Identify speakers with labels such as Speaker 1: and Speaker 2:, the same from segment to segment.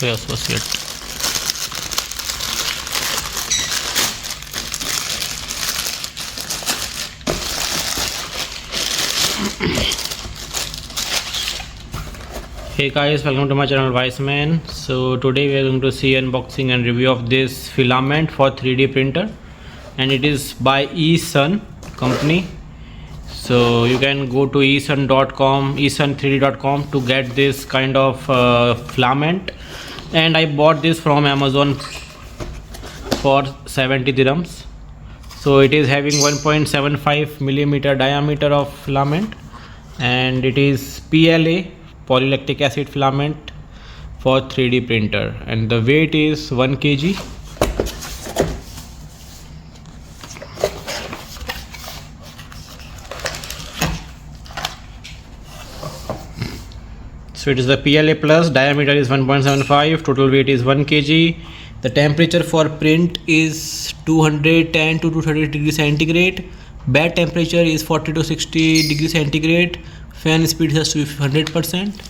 Speaker 1: to associate. Hey guys, welcome to my channel Wiseman. So today we are going to see unboxing and review of this filament for 3D printer, and it is by eSUN company. So you can go to esun.com, esun3d.com to get this kind of filament, and I bought this from Amazon for 70 dirhams. So it is having 1.75 millimeter diameter of filament, and it is PLA, polylactic acid filament for 3D printer, and the weight is 1 kg. So it is the PLA plus, diameter is 1.75, total weight is 1 kg. The temperature for print is 210 to 230 degrees centigrade. Bed temperature is 40 to 60 degrees centigrade. Fan speed has to be 100%.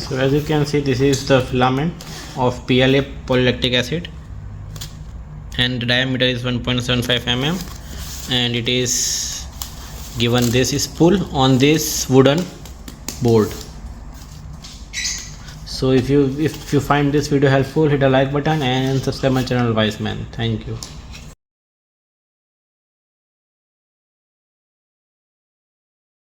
Speaker 1: So as you can see, this is the filament of PLA, polylactic acid, and the diameter is 1.75 mm, and it is given this is pull on this wooden board. So if you find this video helpful, hit a like button and subscribe my channel Wiseman. Thank you.